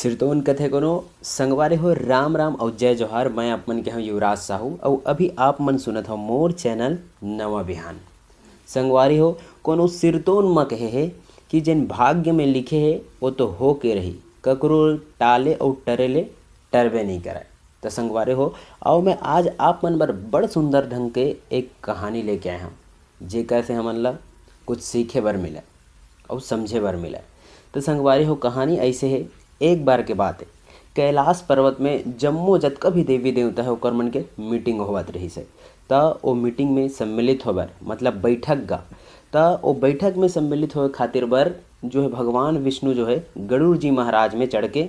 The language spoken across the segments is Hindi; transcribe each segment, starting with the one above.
सिरतोन कथे कोनो संगवारी हो राम राम और जय जोहार। मैं आप मन के हूँ युवराज साहू और अभी आप मन सुनत हो मोर चैनल नवा बिहान। संगवारी हो कोनो सिरतोन म कहे है कि जिन भाग्य में लिखे है वो तो हो के रही, ककरो टाले और टरेले टरबे नहीं करे। तो संगवारी हो और मैं आज आप मन बर बड़ सुंदर ढंग के एक कहानी लेके आया हूँ जेकर से हमन ला कुछ सीखे बर मिले और समझे बर मिले। तो संगवारी हो कहानी ऐसे है। एक बार के बात है, कैलाश पर्वत में जम्मो जतका भी देवी देवता है ओकर मन के मीटिंग होवत रही से। त वो मीटिंग में सम्मिलित होबर मतलब बैठक गा। त वो बैठक में सम्मिलित होए खातिर बर जो है भगवान विष्णु जो है गरुड़ जी महाराज में चढ़ के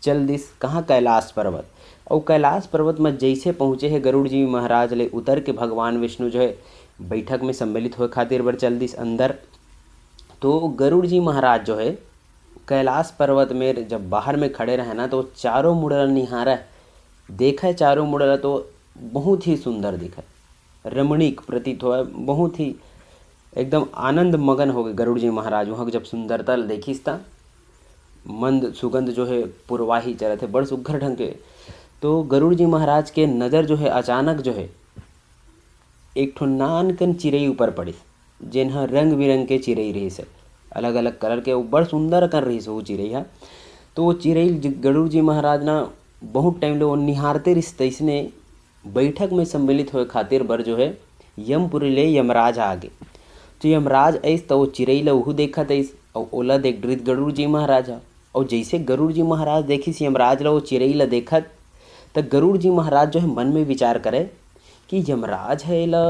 चल दिस कहाँ कैलाश पर्वत। और कैलाश पर्वत में जैसे पहुँचे है गरुड़ जी महाराज ले उतर के भगवान विष्णु जो है बैठक में सम्मिलित होए खातिर बर चल दिस अंदर। तो गरुड़ जी महाराज जो है कैलाश पर्वत में जब बाहर में खड़े रहे ना तो चारों मुड़ला निहारा देखा, चारों मुड़ला तो बहुत ही सुंदर दिखा, रमणीक प्रतीत हुआ, बहुत ही एकदम आनंद मगन हो गए गरुड़ जी महाराज। वहाँ जब सुंदरता देखिस ता मंद सुगंध जो है पुरवाही चलत है बड़ सुघ्घर ढंग के। तो गरुड़ जी महाराज के नज़र जो है अचानक जो है एक ठो नान कन चिड़ई ऊपर पड़िस, जेन रंग बिरंग के चिड़ई रही से, अलग अलग कलर के, वो बड़ सुंदर कर रही से वो चिड़ई है। तो वो चिड़ई गरुड़ जी महाराज ना बहुत टाइम ले वो निहारते रिस तैसने बैठक में सम्मिलित होए खातिर बर जो है यमपुरी ले यमराज आगे। तो यमराज ऐस तो वो चिड़ई ला उहू देखत ऐस और ओला देख डरित गरुड़ जी महाराज हा। और जैसे गरुड़ जी महाराज देखिस यमराज ला वो चिड़ई ला देखत तो गरुड़ जी महाराज जो है मन में विचार करे कि यमराज है ला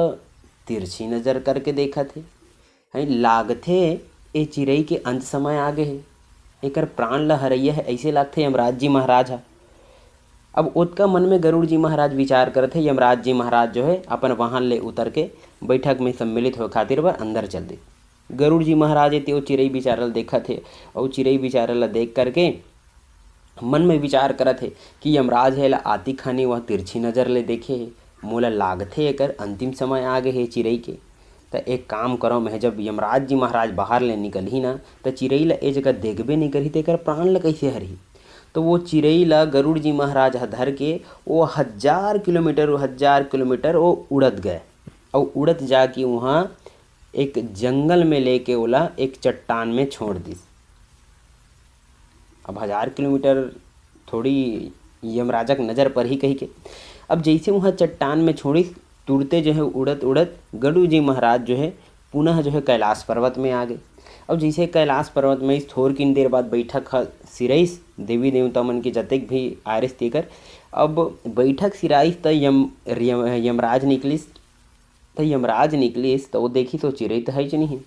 तिरछी नज़र करके देखत है लागथे ए चिड़ई के अंत समय आगे है, एकर प्राण ला हरैया है, ऐसे लागथे यमराज जी महाराज हा। अब ओतका मन में गरुड़ जी महाराज विचार करते, यमराज जी महाराज जो है अपन वाहन ले उतर के बैठक में सम्मिलित हो खातिर बर अंदर चल दे। गरुड़ जी महाराज ये वो चिड़ई बिचारल देखा थे और चिड़ई बिचारल ला देख करके मन में विचार करत है कि यमराज है ला आती खानी वह तिरछी नज़र ले देखे है, मोला लागथे एकर अंतिम समय आगे है चिड़ई के। तो एक काम करो, मैं जब यमराज जी महाराज बाहर ले निकल ही ना तो चिड़ई ला ए जगह देखबे नहीं करी तो एकर प्राण ला कैसे हरही। तो वो चिड़ई ला गरुड़ जी महाराज धर के वो 1000 किलोमीटर वो उड़त गए और उड़त जाके वहाँ एक जंगल में लेके ओला एक चट्टान में छोड़ दिस। अब 1000 किलोमीटर थोड़ी यमराजक नज़र पर ही कही के। अब जैसे वहाँ चट्टान में छोड़िस तुरते जो है उड़त उड़त गरुड़ जी महाराज जो है पुनः जो है कैलाश पर्वत में आ गए। अब जैसे कैलाश पर्वत में इस थोड़ किन देर बाद बैठक सिराइस देवी देवता मन के जतेक भी आरिस तेकर। अब बैठक सिराइस तो यमराज निकलिस। तो यमराज निकलिस तो वो देखी तो चिड़ई तो है नहीं।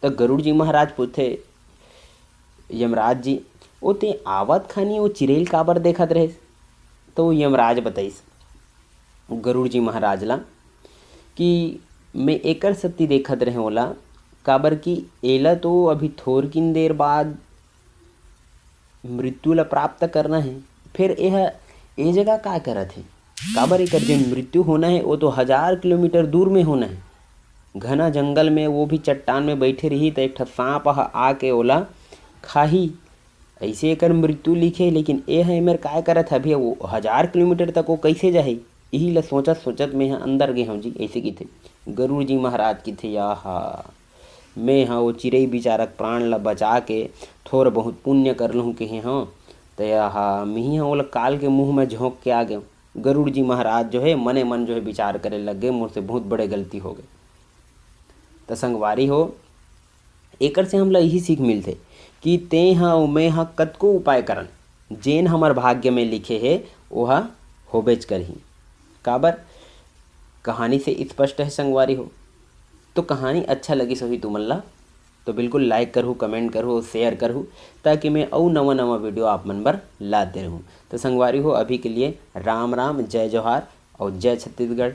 तो गरुड़ जी महाराज पूछे यमराज जी वो ते आवत खानी वो चिड़ई काबर देखत रहे। तो यमराज बताइस गरुड़ जी महाराज ला कि मैं एकर सत्ती देखत रहे ओला काबर कि एला तो अभी थोरकिन देर बाद मृत्यु ला प्राप्त करना है, फिर यह ए जगह का करत है, काबर एकर जो मृत्यु होना है वो तो 1000 किलोमीटर दूर में होना है, घना जंगल में, वो भी चट्टान में बैठे रही तो एक ठा सांप आके ओला खाही, ऐसे एकर मृत्यु लिखे। लेकिन ए है मेर काय करत है अभी वो 1000 किलोमीटर तक वो कैसे जाही, यही ला सोचत सोचत मैं अंदर गए हूँ जी। ऐसे की थे गरुड़ जी महाराज की थे याहा मैं हाँ वो चिड़ई बिचारक प्राण ला बचा के थोड़ा बहुत पुण्य कर लूँ कि हाँ तो याहा मैं हाँ वो काल के मुँह में झोंक के आ गए। गरुड़ जी महाराज जो है मने मन जो है विचार करे लग गए मोर से बहुत बड़े गलती हो गए। तो संगवारी हो एकर से हम ला यही सीख मिलते कि ते हाँ मैं हाँ कतको उपाय करन जेन हमार भाग्य में लिखे है वह होबेच करही। काबर कहानी से स्पष्ट है संगवारी हो। तो कहानी अच्छा लगी सही तुमन ला तो बिल्कुल लाइक करूँ, कमेंट करूँ, शेयर करूँ ताकि मैं और नवा नवा वीडियो आप मन बर लाते रहूँ। तो संगवारी हो अभी के लिए राम राम, जय जोहार और जय छत्तीसगढ़।